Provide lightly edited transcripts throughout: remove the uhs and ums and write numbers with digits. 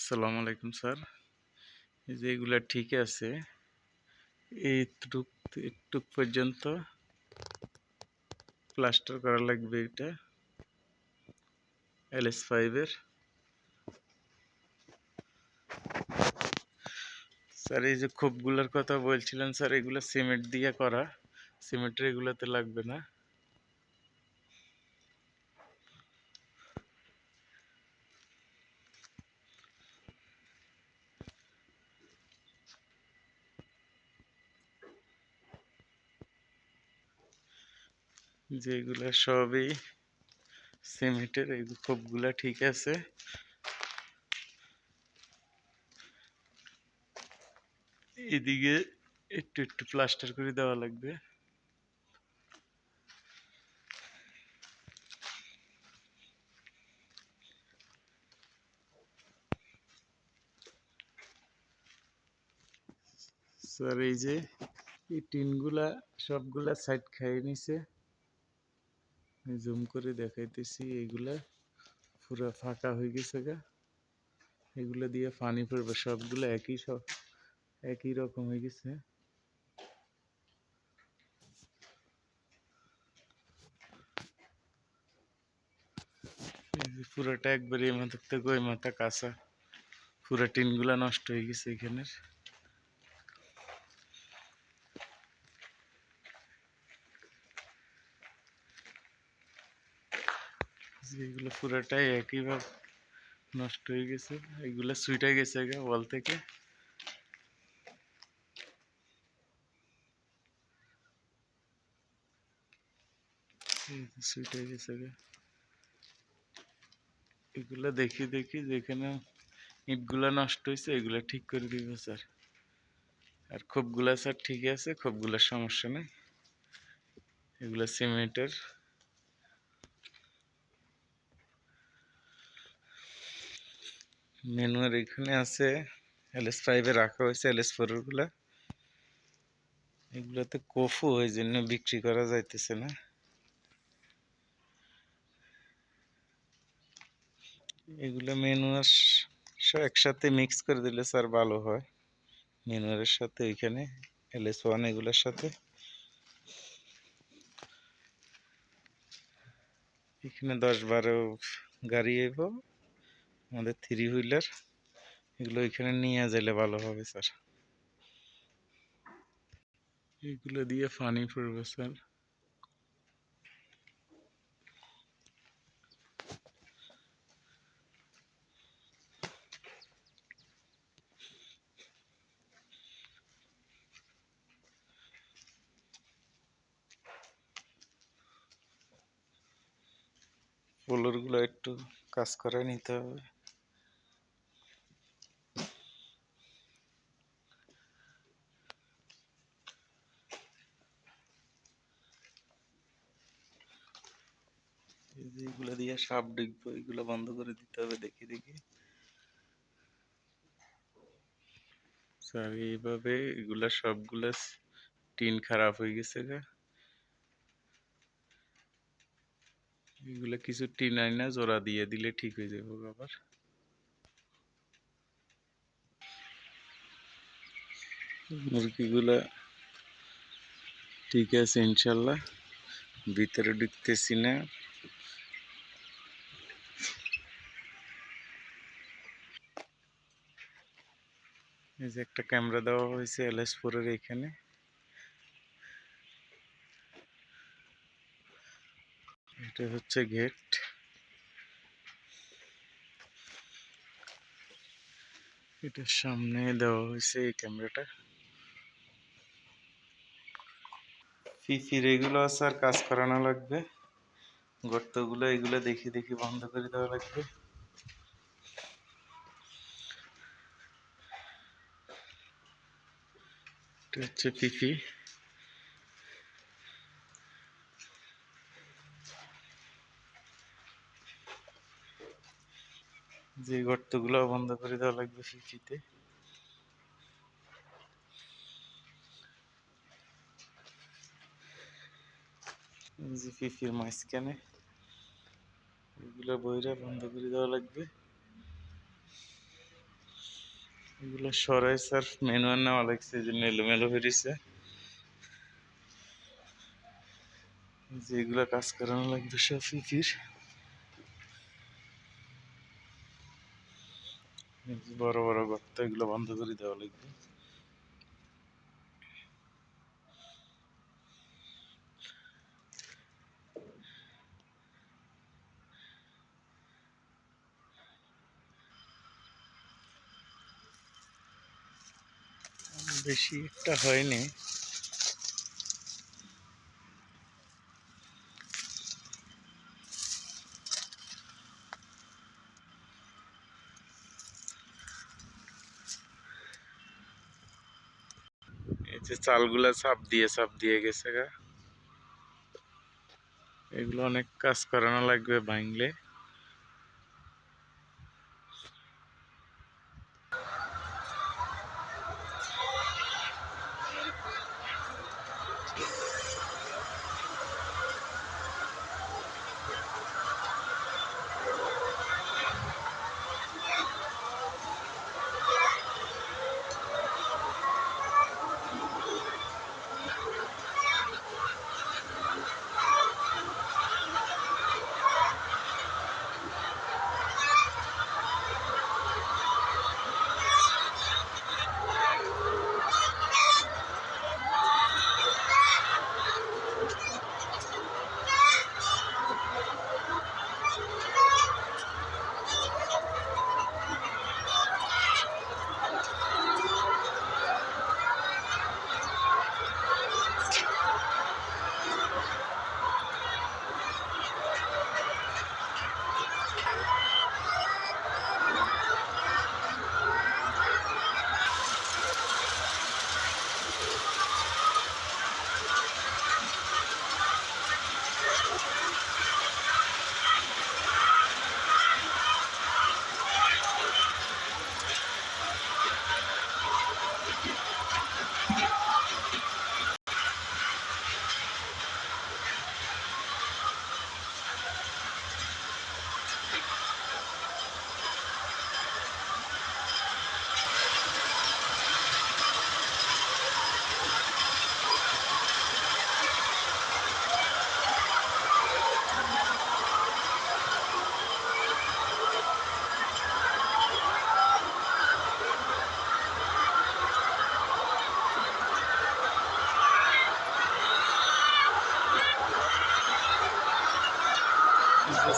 আসসালামু আলাইকুম স্যার। এই যে এগুলা ঠিক আছে, এইটুক একটুক পর্যন্ত প্লাস্টার করা লাগবে। এটা LS5 এর। স্যার এই যে খোপগুলোর কথা বলছিলেন স্যার, এগুলো সিমেন্ট দিয়ে করা, সিমেন্টের এগুলোতে লাগবে না। যেগুলো সবই সিমেন্টের, এই খোপগুলা ঠিক আছে। এদিকে একটু একটু প্লাস্টার করে দেওয়া লাগবে। স্যার এই যে এই টিনগুলা সবগুলা সাইড খাইয়ে নিছে, জুম করে দেখাইতেছি। এইগুলা পুরো ফাঁকা হয়ে গেছে গা, এগুলো দিয়ে পানি পড়বে। সবগুলো একই রকম হয়ে গেছে। পুরোটা একবারে এই মাথার থেকে ওই মাথা কাঁচা, পুরো টিনগুলা নষ্ট হয়ে গেছে এখানের। এগুলো পুরোটাই একইভাবে নষ্ট হয়ে গেছে। এগুলো সুইটা গেছে ওয়াল থেকে। সুইটা গেছে এগুলো দেখি দেখি যেখানে ইটগুলা নষ্ট হয়েছে এগুলা ঠিক করে দিব স্যার। আর খোপগুলা স্যার ঠিক আছে, খোপগুলার সমস্যা নেই। এগুলো সিমেন্টের। ম্যানুয়ার এখানে আছে, LS5 এ রাখা হয়েছে। LS4 গুলা এগুলোতে কফু, ওই জন্য বিক্রি করা যাইতেছে না। এগুলো ম্যানুয়ার একসাথে মিক্স করে দিলে স্যার ভালো হয়। ম্যানুয়ারের সাথে ওইখানে LS1 এগুলোর সাথে এখানে 10-12 গাড়ি আইব আমাদের 3 হুইলার। এগুলো ওইখানে নিয়ে যাইলে ভালো হবে স্যার। এগুলো দিয়ে পানি পড়বে স্যার। ফ্লোরগুলো একটু কাজ করে নিতে হবে। এই যে এগুলো দিয়ে সাপ ঢুকবো, এগুলো বন্ধ করে দিতে হবে দেখি দেখি স্যার। এইভাবে এগুলা সবগুলা টিন খারাপ হয়ে গেছে গা। এগুলা কিছু টিন আইনা জোড়া দিয়ে দিলে ঠিক হয়ে যাবে আবার। মুরগিগুলা ঠিক আছে ইনশাল্লাহ, ভিতরে ঢুকতেছি না। এই যে একটা ক্যামেরা দেওয়া হয়েছে LS4 এর এখানে। এটা হচ্ছে গেট। এটার সামনে দেওয়া হয়েছে এই ক্যামেরাটা। ফিফির এগুলো স্যার কাজ করানো লাগবে। গর্তগুলো এগুলো দেখি দেখি বন্ধ করে দেওয়া লাগবে। এটা হচ্ছে ফিফি। যে গর্তগুলো বন্ধ করে দেওয়া লাগবে ফিফিতে। যে ফিফির মাঝখানে এগুলো বইরা বন্ধ করে দেওয়া লাগবে। এগুলো সরাই স্যার ম্যানুয়াল নেওয়া লাগছে, এই জন্য এলোমেলো হয়েছে। যেগুলো কাজ করানো লাগবে সব ফিফির। বড় বড় গর্ত, এগুলো বন্ধ করে দেওয়া লাগবে। বেশি একটা হয়নি। এই যে চালগুলা চাপ দিয়ে গেছে গা, এগুলো অনেক কাজ করানো লাগবে ভাঙলে।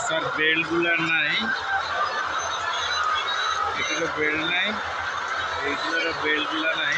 স্যার বেল্টগুলো নাই, এগুলো বেল্ট নাই, এইগুলোর বেল্টগুলো নাই।